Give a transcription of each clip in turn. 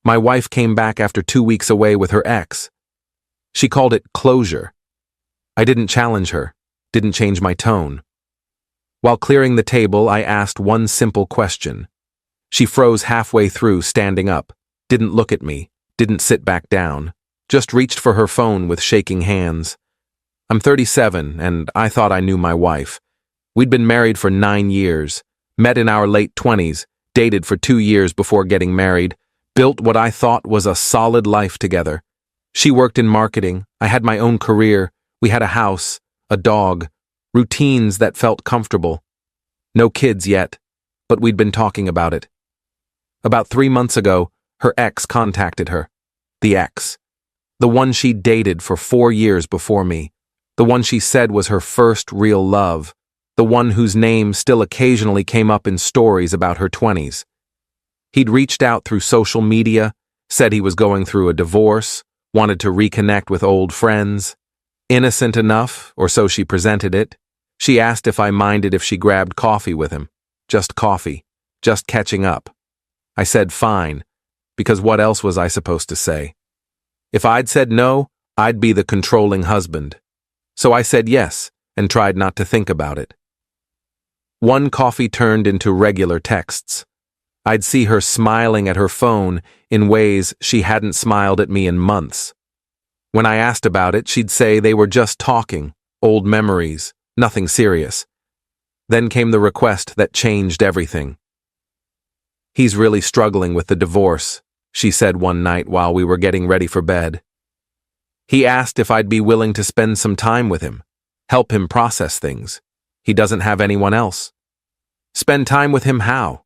My wife came back after 2 weeks away with her ex. She called it closure. I didn't challenge her, didn't change my tone. While clearing the table, I asked one simple question. She froze halfway through, standing up, didn't look at me, didn't sit back down, just reached for her phone with shaking hands. I'm 37, and I thought I knew my wife. We'd been married for 9 years, met in our late 20s, dated for 2 years before getting married, built what I thought was a solid life together. She worked in marketing, I had my own career, we had a house, a dog, routines that felt comfortable. No kids yet, but we'd been talking about it. About 3 months ago, her ex contacted her. The ex. The one she dated for 4 years before me. The one she said was her first real love. The one whose name still occasionally came up in stories about her 20s. He'd reached out through social media, said he was going through a divorce, wanted to reconnect with old friends. Innocent enough, or so she presented it. She asked if I minded if she grabbed coffee with him. Just coffee. Just catching up. I said fine, because what else was I supposed to say? If I'd said no, I'd be the controlling husband. So I said yes, and tried not to think about it. One coffee turned into regular texts. I'd see her smiling at her phone in ways she hadn't smiled at me in months. When I asked about it, she'd say they were just talking, old memories, nothing serious. Then came the request that changed everything. He's really struggling with the divorce, she said one night while we were getting ready for bed. He asked if I'd be willing to spend some time with him, help him process things. He doesn't have anyone else. Spend time with him how?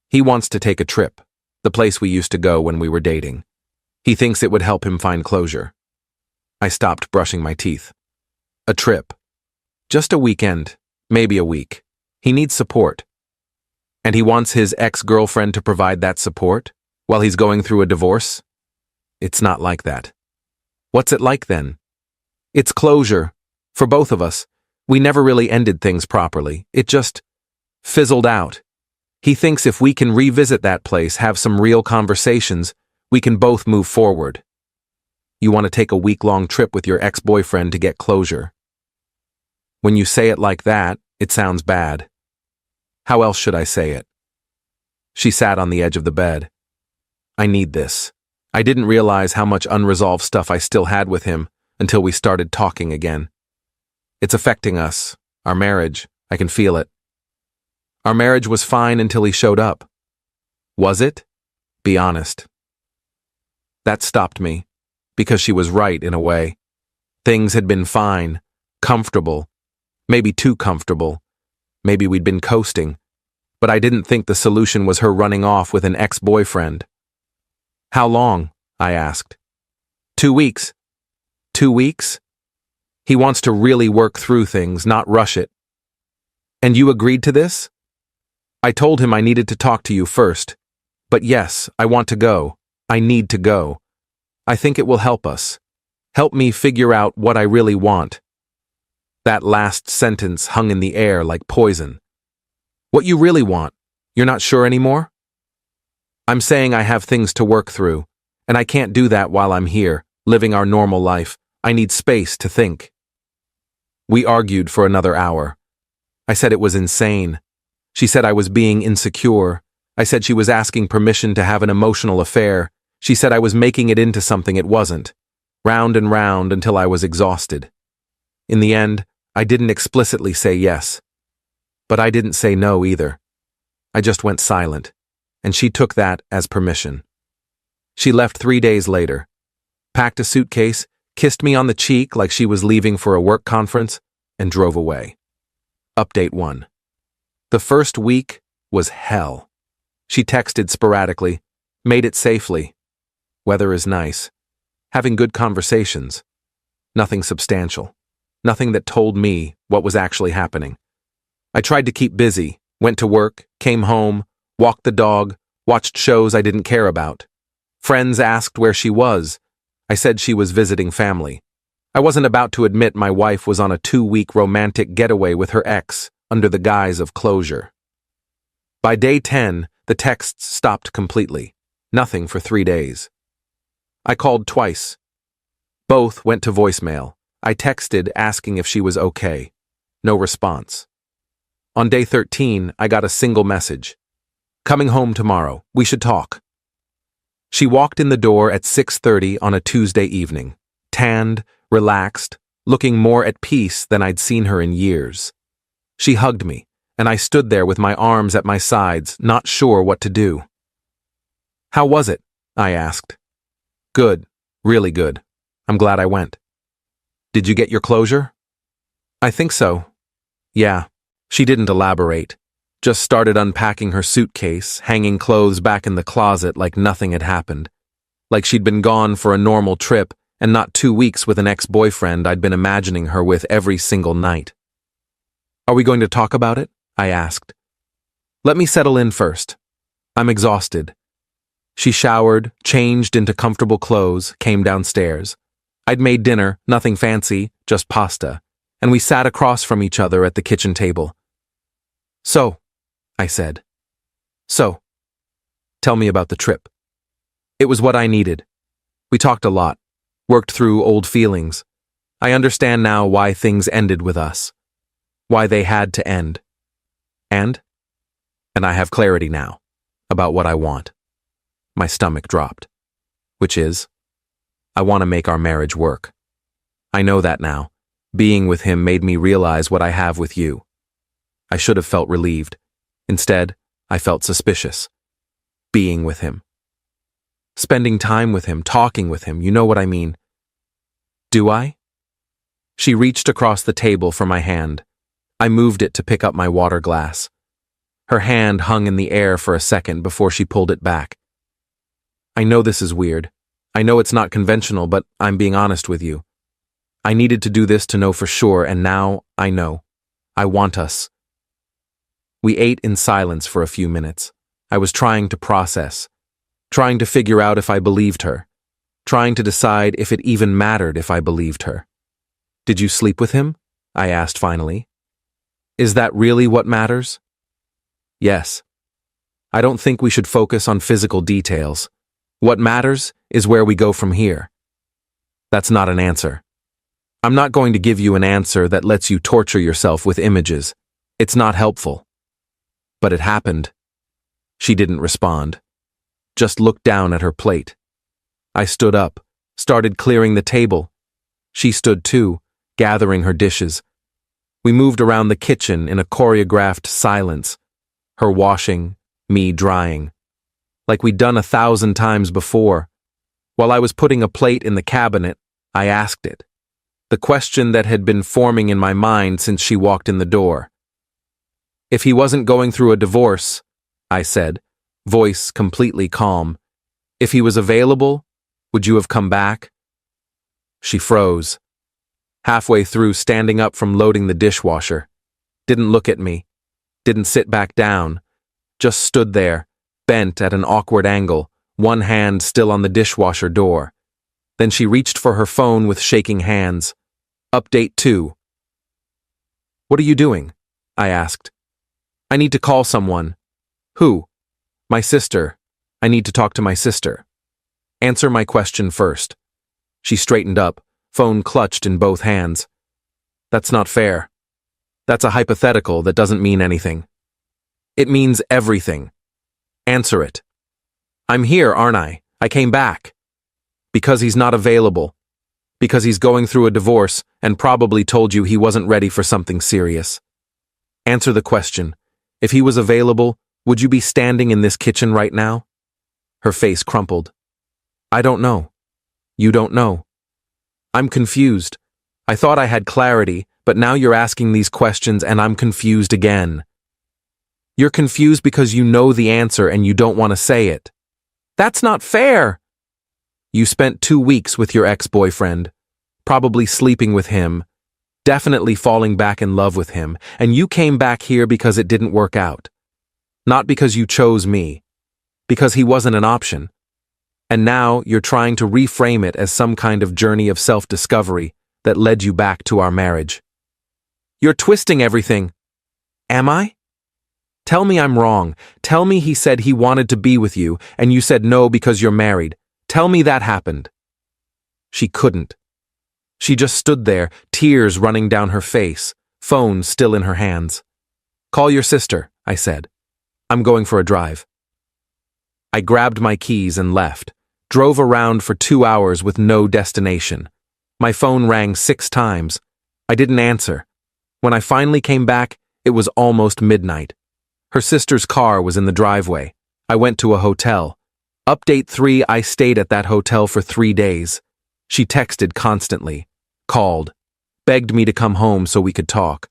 He wants to take a trip, the place we used to go when we were dating. He thinks it would help him find closure. I stopped brushing my teeth. A trip. Just a weekend, maybe a week. He needs support. And he wants his ex-girlfriend to provide that support while he's going through a divorce? It's not like that. What's it like then? It's closure. For both of us, we never really ended things properly. It just fizzled out. He thinks if we can revisit that place, have some real conversations, we can both move forward. You want to take a week-long trip with your ex-boyfriend to get closure. When you say it like that, it sounds bad. How else should I say it? She sat on the edge of the bed. I need this. I didn't realize how much unresolved stuff I still had with him until we started talking again. It's affecting us, our marriage. I can feel it. Our marriage was fine until he showed up. Was it? Be honest. That stopped me, because she was right in a way. Things had been fine, comfortable, maybe too comfortable. Maybe we'd been coasting, but I didn't think the solution was her running off with an ex-boyfriend. How long? I asked. 2 weeks. 2 weeks? He wants to really work through things, not rush it. And you agreed to this? I told him I needed to talk to you first. But yes, I want to go. I need to go. I think it will help us. Help me figure out what I really want. That last sentence hung in the air like poison. What you really want? You're not sure anymore? I'm saying I have things to work through, and I can't do that while I'm here, living our normal life. I need space to think. We argued for another hour. I said it was insane. She said I was being insecure. I said she was asking permission to have an emotional affair. She said I was making it into something it wasn't. Round and round until I was exhausted. In the end, I didn't explicitly say yes. But I didn't say no either. I just went silent, and she took that as permission. She left 3 days later, packed a suitcase, kissed me on the cheek like she was leaving for a work conference, and drove away. Update 1. The first week was hell. She texted sporadically, made it safely. Weather is nice. Having good conversations. Nothing substantial. Nothing that told me what was actually happening. I tried to keep busy, went to work, came home, walked the dog, watched shows I didn't care about. Friends asked where she was. I said she was visiting family. I wasn't about to admit my wife was on a 2-week romantic getaway with her ex under the guise of closure. By day 10, the texts stopped completely. Nothing for 3 days. I called twice. Both went to voicemail. I texted asking if she was okay. No response. On day 13, I got a single message. Coming home tomorrow. We should talk. She walked in the door at 6:30 on a Tuesday evening, tanned, relaxed, looking more at peace than I'd seen her in years. She hugged me, and I stood there with my arms at my sides, not sure what to do. How was it? I asked. Good, really good. I'm glad I went. Did you get your closure? I think so. Yeah. She didn't elaborate. Just started unpacking her suitcase, hanging clothes back in the closet like nothing had happened. Like she'd been gone for a normal trip and not 2 weeks with an ex-boyfriend I'd been imagining her with every single night. Are we going to talk about it? I asked. Let me settle in first. I'm exhausted. She showered, changed into comfortable clothes, came downstairs. I'd made dinner, nothing fancy, just pasta, and we sat across from each other at the kitchen table. So, I said. So, tell me about the trip. It was what I needed. We talked a lot, worked through old feelings. I understand now why things ended with us, why they had to end. And I have clarity now about what I want. My stomach dropped, which is, I want to make our marriage work. I know that now. Being with him made me realize what I have with you. I should have felt relieved. Instead, I felt suspicious. Being with him. Spending time with him, talking with him, you know what I mean. Do I? She reached across the table for my hand. I moved it to pick up my water glass. Her hand hung in the air for a second before she pulled it back. I know this is weird. I know it's not conventional, but I'm being honest with you. I needed to do this to know for sure, and now I know. I want us. We ate in silence for a few minutes. I was trying to process, trying to figure out if I believed her, trying to decide if it even mattered if I believed her. Did you sleep with him? I asked finally. Is that really what matters? Yes. I don't think we should focus on physical details. What matters is where we go from here. That's not an answer. I'm not going to give you an answer that lets you torture yourself with images. It's not helpful. But it happened. She didn't respond. Just looked down at her plate. I stood up, started clearing the table. She stood too, gathering her dishes. We moved around the kitchen in a choreographed silence. Her washing, me drying. Like we'd done 1,000 times before. While I was putting a plate in the cabinet, I asked it. The question that had been forming in my mind since she walked in the door. If he wasn't going through a divorce, I said, voice completely calm, if he was available, would you have come back? She froze. Halfway through standing up from loading the dishwasher. Didn't look at me. Didn't sit back down. Just stood there, bent at an awkward angle, one hand still on the dishwasher door. Then she reached for her phone with shaking hands. Update 2. What are you doing? I asked. I need to call someone. Who? My sister. I need to talk to my sister. Answer my question first. She straightened up, phone clutched in both hands. That's not fair. That's a hypothetical that doesn't mean anything. It means everything. Answer it. I'm here, aren't I? I came back. Because he's not available. Because he's going through a divorce and probably told you he wasn't ready for something serious. Answer the question. If he was available, would you be standing in this kitchen right now? Her face crumpled. I don't know. You don't know. I'm confused. I thought I had clarity, but now you're asking these questions and I'm confused again. You're confused because you know the answer and you don't want to say it. That's not fair. You spent 2 weeks with your ex-boyfriend, probably sleeping with him, definitely falling back in love with him, and you came back here because it didn't work out. Not because you chose me, because he wasn't an option. And now you're trying to reframe it as some kind of journey of self-discovery that led you back to our marriage. You're twisting everything. Am I? Tell me I'm wrong. Tell me he said he wanted to be with you, and you said no because you're married. Tell me that happened." She couldn't. She just stood there, tears running down her face, phone still in her hands. "Call your sister," I said. "I'm going for a drive." I grabbed my keys and left, drove around for 2 hours with no destination. My phone rang 6 times. I didn't answer. When I finally came back, it was almost midnight. Her sister's car was in the driveway. I went to a hotel. Update 3, I stayed at that hotel for 3 days. She texted constantly, called, begged me to come home so we could talk.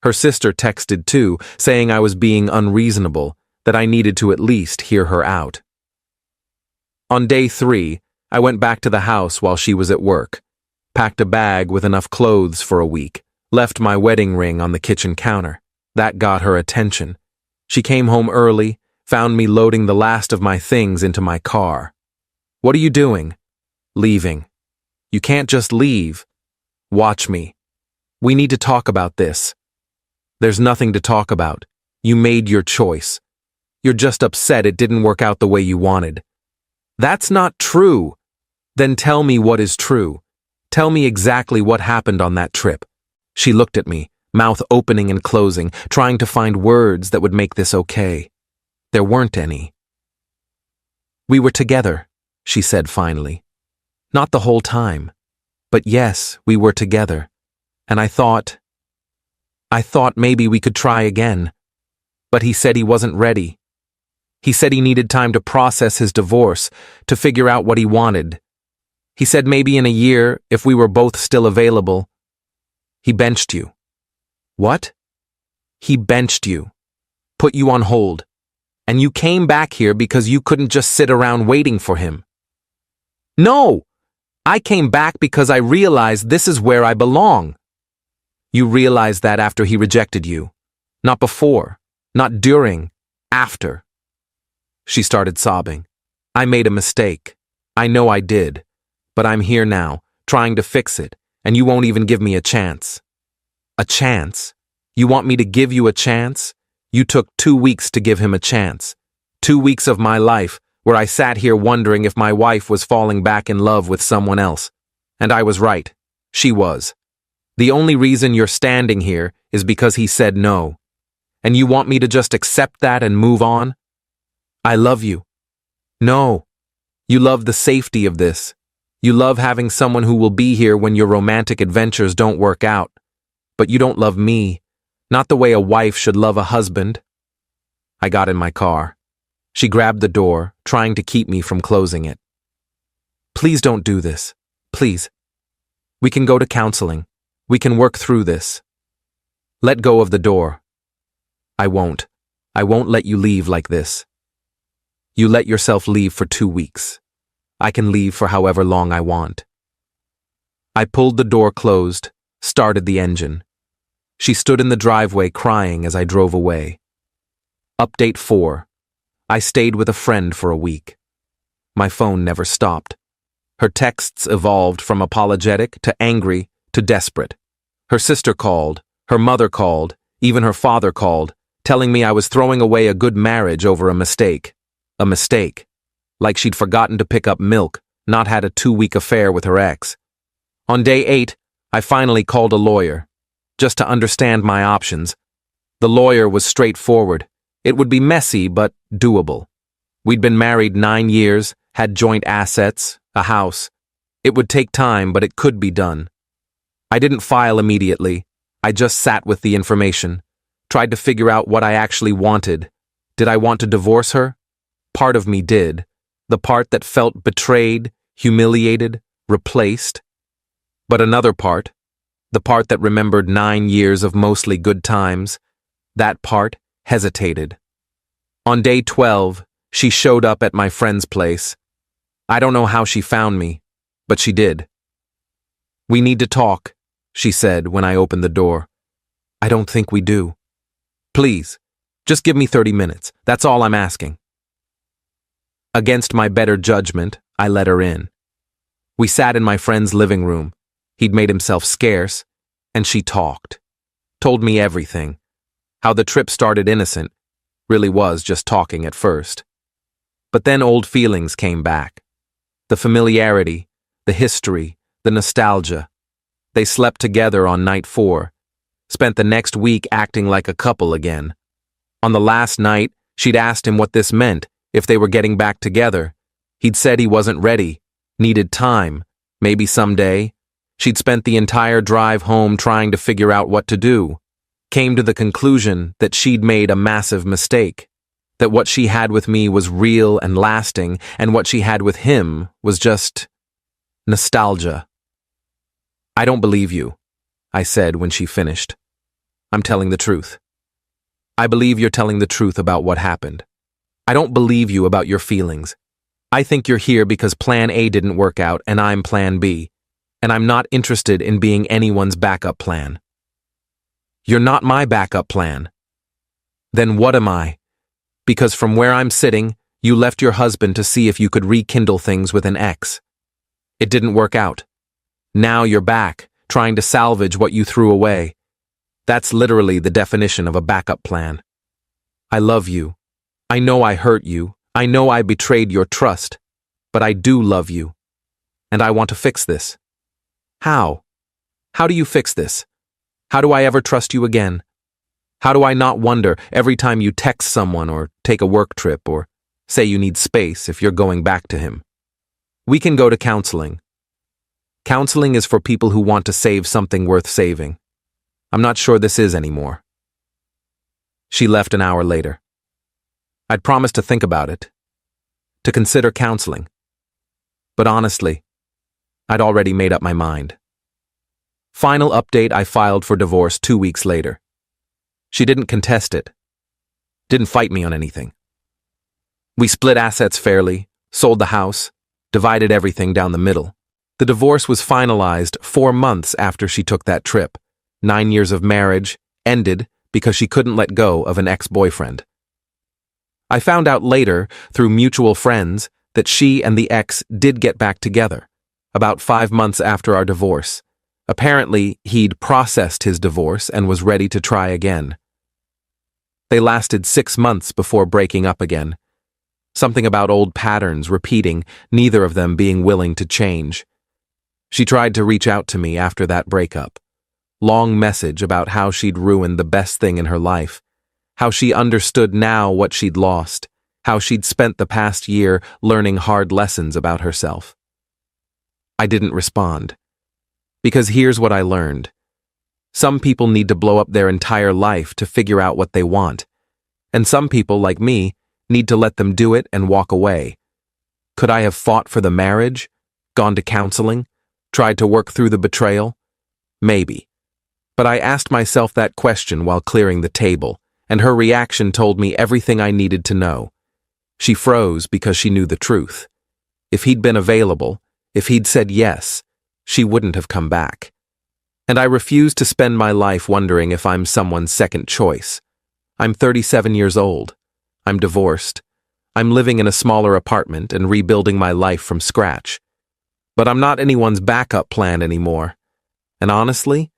Her sister texted too, saying I was being unreasonable, that I needed to at least hear her out. On day 3, I went back to the house while she was at work, packed a bag with enough clothes for a week, left my wedding ring on the kitchen counter. That got her attention. She came home early, found me loading the last of my things into my car. "What are you doing?" "Leaving." "You can't just leave." "Watch me. We need to talk about this." "There's nothing to talk about. You made your choice. You're just upset it didn't work out the way you wanted." "That's not true." "Then tell me what is true. Tell me exactly what happened on that trip." She looked at me, mouth opening and closing, trying to find words that would make this okay. There weren't any. "We were together," she said finally. "Not the whole time. But yes, we were together. And I thought maybe we could try again. But he said he wasn't ready. He said he needed time to process his divorce, to figure out what he wanted. He said maybe in a year, if we were both still available." "He benched you." "What?" "He benched you. Put you on hold. And you came back here because you couldn't just sit around waiting for him." "No! I came back because I realized this is where I belong." "You realized that after he rejected you. Not before. Not during. After." She started sobbing. "I made a mistake. I know I did. But I'm here now, trying to fix it, and you won't even give me a chance." "A chance? You want me to give you a chance? You took 2 weeks to give him a chance. 2 weeks of my life where I sat here wondering if my wife was falling back in love with someone else. And I was right. She was. The only reason you're standing here is because he said no. And you want me to just accept that and move on? I love you." "No. You love the safety of this. You love having someone who will be here when your romantic adventures don't work out. But you don't love me, not the way a wife should love a husband." I got in my car. She grabbed the door, trying to keep me from closing it. "Please don't do this. Please. We can go to counseling. We can work through this." "Let go of the door." "I won't. I won't let you leave like this." "You let yourself leave for 2 weeks. I can leave for however long I want." I pulled the door closed, started the engine. She stood in the driveway crying as I drove away. Update 4. I stayed with a friend for a week. My phone never stopped. Her texts evolved from apologetic to angry to desperate. Her sister called, her mother called, even her father called, telling me I was throwing away a good marriage over a mistake. A mistake. Like she'd forgotten to pick up milk, not had a 2-week affair with her ex. On day 8, I finally called a lawyer, just to understand my options. The lawyer was straightforward. It would be messy, but doable. We'd been married 9 years, had joint assets, a house. It would take time, but it could be done. I didn't file immediately. I just sat with the information, tried to figure out what I actually wanted. Did I want to divorce her? Part of me did. The part that felt betrayed, humiliated, replaced. But another part, the part that remembered 9 years of mostly good times, that part hesitated. On day 12, she showed up at my friend's place. I don't know how she found me, but she did. "We need to talk," she said when I opened the door. "I don't think we do." "Please, just give me 30 minutes. That's all I'm asking." Against my better judgment, I let her in. We sat in my friend's living room. He'd made himself scarce, and she talked. Told me everything. How the trip started innocent. Really was just talking at first. But then old feelings came back. The familiarity, the history, the nostalgia. They slept together on night 4, spent the next week acting like a couple again. On the last night, she'd asked him what this meant, if they were getting back together. He'd said he wasn't ready, needed time, maybe someday. She'd spent the entire drive home trying to figure out what to do. Came to the conclusion that she'd made a massive mistake, that what she had with me was real and lasting, and what she had with him was just nostalgia. "I don't believe you," I said when she finished. "I'm telling the truth. I believe you're telling the truth about what happened. I don't believe you about your feelings. I think you're here because Plan A didn't work out and I'm Plan B, and I'm not interested in being anyone's backup plan." "You're not my backup plan." "Then what am I? Because from where I'm sitting, you left your husband to see if you could rekindle things with an ex. It didn't work out. Now you're back, trying to salvage what you threw away. That's literally the definition of a backup plan. I love you. I know I hurt you. I know I betrayed your trust. But I do love you. And I want to fix this." "How? How do you fix this? How do I ever trust you again? How do I not wonder every time you text someone or take a work trip or say you need space if you're going back to him? We can go to counseling. Counseling is for people who want to save something worth saving. I'm not sure this is anymore." She left an hour later. I'd promised to think about it, to consider counseling. But honestly, I'd already made up my mind. Final update, I filed for divorce 2 weeks later. She didn't contest it. Didn't fight me on anything. We split assets fairly, sold the house, divided everything down the middle. The divorce was finalized 4 months after she took that trip. 9 years of marriage ended because she couldn't let go of an ex-boyfriend. I found out later, through mutual friends, that she and the ex did get back together, about 5 months after our divorce. Apparently, he'd processed his divorce and was ready to try again. They lasted 6 months before breaking up again. Something about old patterns repeating, neither of them being willing to change. She tried to reach out to me after that breakup. Long message about how she'd ruined the best thing in her life, how she understood now what she'd lost, how she'd spent the past year learning hard lessons about herself. I didn't respond. Because here's what I learned. Some people need to blow up their entire life to figure out what they want. And some people, like me, need to let them do it and walk away. Could I have fought for the marriage? Gone to counseling? Tried to work through the betrayal? Maybe. But I asked myself that question while clearing the table, and her reaction told me everything I needed to know. She froze because she knew the truth. If he'd been available, if he'd said yes, she wouldn't have come back. And I refuse to spend my life wondering if I'm someone's second choice. I'm 37 years old. I'm divorced. I'm living in a smaller apartment and rebuilding my life from scratch. But I'm not anyone's backup plan anymore. And honestly,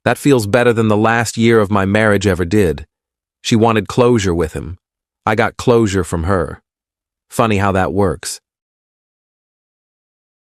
that feels better than the last year of my marriage ever did. She wanted closure with him. I got closure from her. Funny how that works.